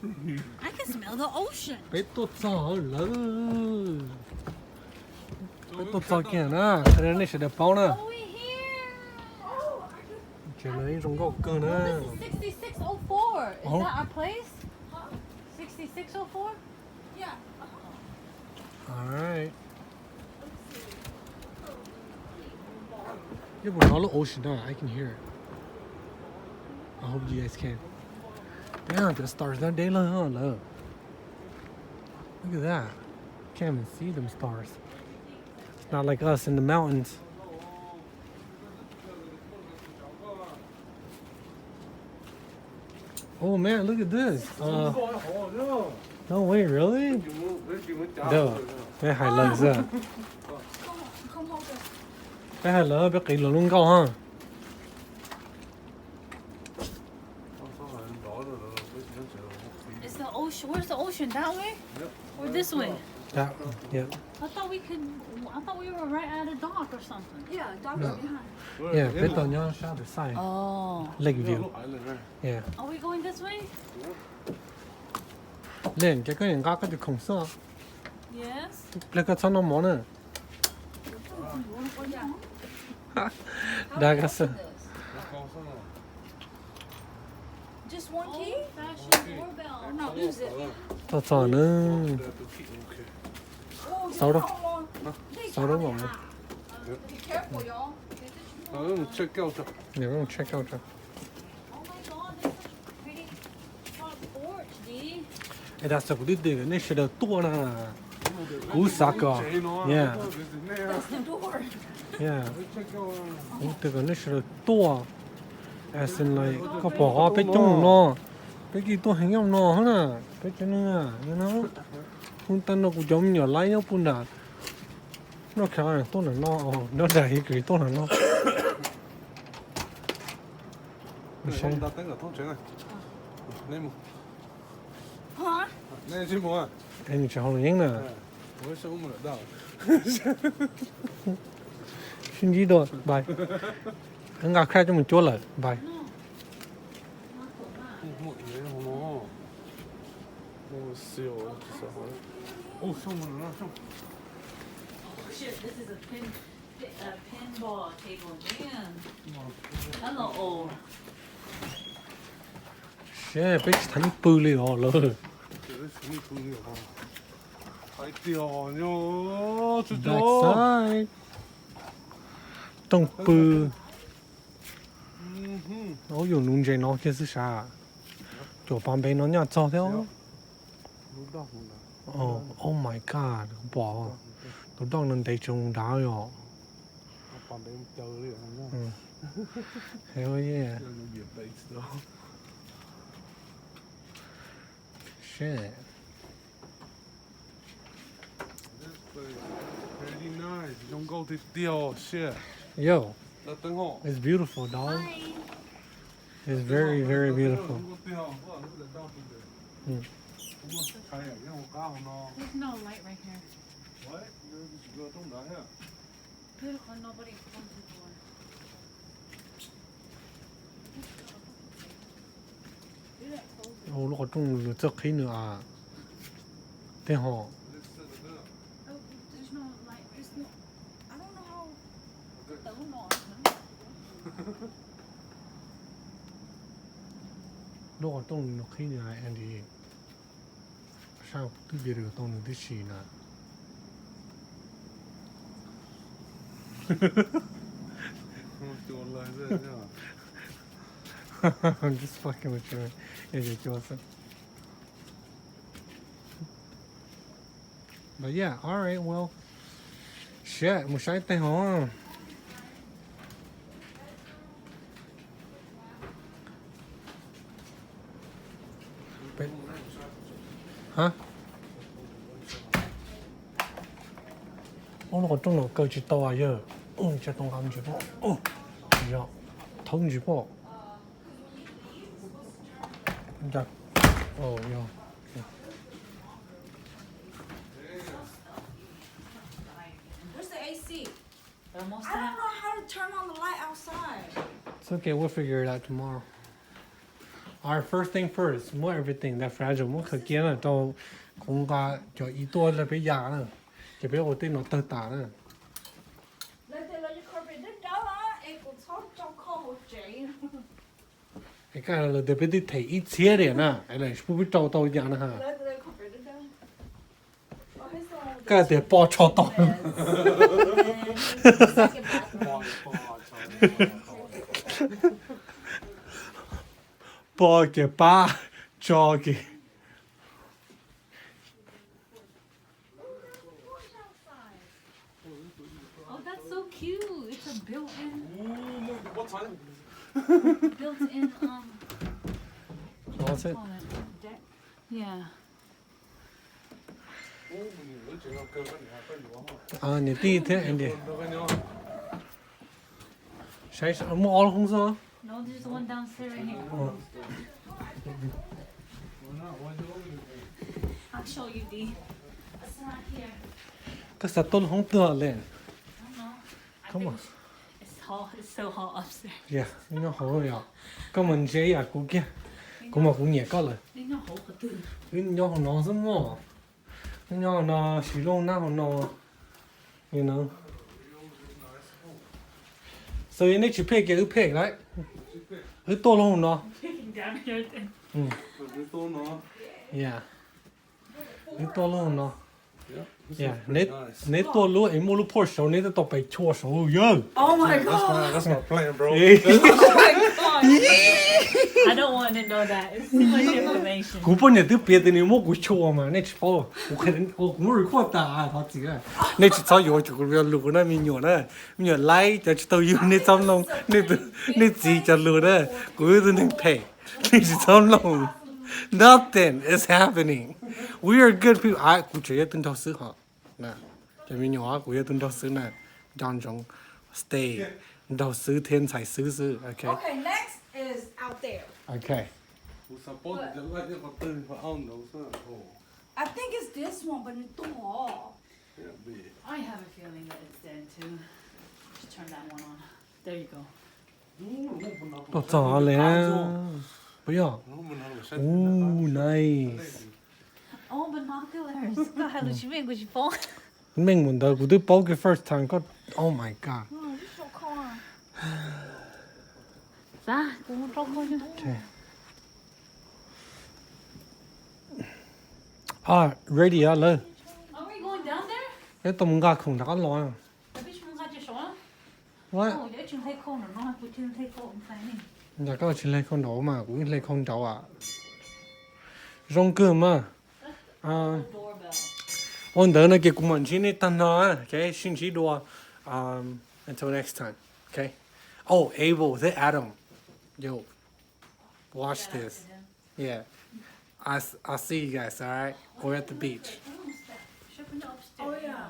I can smell the ocean. Bé tốt gió lỡ. Bé tốt gió kia nè, cái này sẽ đẹp bao nè. Oh, we're here. Chuyện này trong góc cơ nè. This is 6604. Is Oh. that our place? 6604? Yeah. Alright. Yeah, but all the ocean now, I can hear it. I hope you guys can. Damn, the stars down there, look. Look at that. Can't even see them stars. It's not like us in the mountains. Oh man, look at this. No way, really? Đâu? Cái hải lần ra. Không hôn được. Cái hải lần biết kỹ luôn câu ha. Is the ocean? Where's the ocean? That way? Or this way? That, yeah. I thought we were right at a dock or something. Yeah, dog No. is behind. Yeah, biết tao nhớ sao được sai. Oh. Lake view. Yeah. Are we going this way? lên cái người ta cái không sợ. Yes. Lấy cái sao nó món nữa. Đã cái sao. Just one key? Fashion doorbell. Or not use it? Tao sợ nữa. Oh, Sao đâu? Sao đâu mà. Be careful, y'all. check out. Để con check out cho. Oh my god, this is pretty front porch, D. Ê, đã sợ của đi cái này sẽ được tua nè. Cú sạc à. Yeah. That's the door. Yeah. Cú từ cái này sẽ được tua. As in like có bỏ bé chung nó. Bé kia tua hình nhau nó hả? Bé cho nó à, you know. Không tan nó cũng giống như lấy nhau bún à. Nó khá là tốt là nó đầy cái tốt là nó. Không đặt tên là thông chuyện này. Nên một. Hả? Nên chứ một à. Anh chỉ hỏi những nè. Mới sao mà đào. Xin gì đâu, bye. Anh gặp khách cho mình chỗ lại, bye. Một người không nó. Ô siêu, sao hả? Ô sao mà nó sao? Oh shit, this is a pinball table. Damn. Hello, old. Shit, biết thành bự li họ rồi. cái gì cũng nhiều ha. Phải tiểu nhô, chú chú. Backside. Tông bự. Nó dùng nung dây nó kia là sao? Chỗ旁边nó nhà cho theo. Oh my god, bỏ. Nó đang lên đây trông đá rồi. Bạn bên chờ đi không? Hell yeah. Nó bị bait đó. Shit. Very nice. Don't go to deal shit. Yo, Là tên họ. it's beautiful, dog. Hi. It's very, very beautiful. There's no light right here. Beautiful, nobody comes before. Ồ, nó có trong lửa chất khí nữa à. Thế họ. Oh, there's no light right here. I don't know how. Don't know. Nó có trong lửa khí nữa à, Andy. Sao tôi biết được trong lửa khí nè. I'm just fucking with you. Ridiculous. But yeah, all right, well, shit, một trái tay hả? Hả? Nó còn trong nó cơ chỉ to à giờ. Chỉ tông làm gì bộ. Dạ, thông gì bộ. Dạ. Oh, yeah. Where's the AC? Almost I don't know how to turn on the light outside. It's okay, we'll figure it out tomorrow. Our first thing first, mua everything that fragile mua khởi kiến là cho cũng có cho ý tua là bây giờ nữa, chỉ biết ô tin nó tơ tả nữa. Let the carpet đó á, em cũng thoát trong kho một chị. Cái là để biết đi thấy ít xe đấy nè, cái này không biết trâu tàu gì nữa ha. Let the carpet đó. Oh, he's the one with Cái để bỏ trâu tàu. the second bathroom. Bỏ cái ba cho cái. Oh, that's so cute. It's a built-in What time? built-in That's it. call it deck. Yeah. À,你第一天anh đi. Nó Sai sao mua all không sao? No, there's one downstairs right here. I'll show you, D. It's not here. Cái sao tôi không tưởng lên. I don't know. I Come think on. it's hot. It's so hot upstairs. Yeah, nó hổ rồi. Cái mình chơi à cũng kia. Cũng mà cũng nhẹ có rồi. Nên nó hổ cả từ. Cái nhỏ nó rất mò. Cái nhỏ nó sử dụng nào nó. You know. So you need to pick it, pick, right? Ứ to luôn nó. Taking down everything. Nó nó. Yeah. Ứ to luôn nó. Yeah, Nice. nét to luôn, em mua lúc Porsche, nét to phải chua số yo. Oh my god. That's not playing, bro. Oh my god. I don't want to know that. It's too much information. Cú bao nhiêu thứ biệt thì mua cú chua mà, nét bao, cú cái đến, cú mua được khoa ta, thọ gì à? Nét chỉ sao yo, cú bây giờ lùi nó mình nhỏ nè, mình nhỏ lái, cho tao yêu nét xong luôn, nét gì cho lùi nè, cú cứ nên pay, nét chỉ xong luôn. Nothing is happening. We are good people. I cú chơi tuần đầu xứ họ, nè, cho mình nhỏ cú chơi tuần đầu xứ nè, John Jong, stay, đầu xứ thiên才xứ xứ, okay? Okay, next is out there. Okay. We're supposed to like it for 30 for on those. Oh, I think it's this one, but it's too hard. yeah, big. I have a feeling that it's dead too. Just turn that one on. There you go. 또 잘해. 뭐야? Ooh, nice. Oh, binoculars. God, what you mean? What you phone? mình muốn đợi của tôi bao cái first time có. Oh my god. Oh, you so calm. Ra, cũng một trong thôi. Okay. À, ready à lên. Are we going down there? Cái tôm gà không đã lo. The bitch won't got your show. What? Oh, để chúng thấy con nó nói, chúng thấy con phải nè. Nhà có chỉ lấy con đó mà cũng lấy con cháu à. Rong cơ mà. À, Doorbell. ôn đỡ nó cái cũng mình chỉ nên tận nó. Okay, xin chỉ đùa. Until next time. Okay. Oh, Abel, the Adam. Yo, watch this. Yeah. I'll see you guys, alright? We're at the beach. Shipping upstairs. Oh yeah.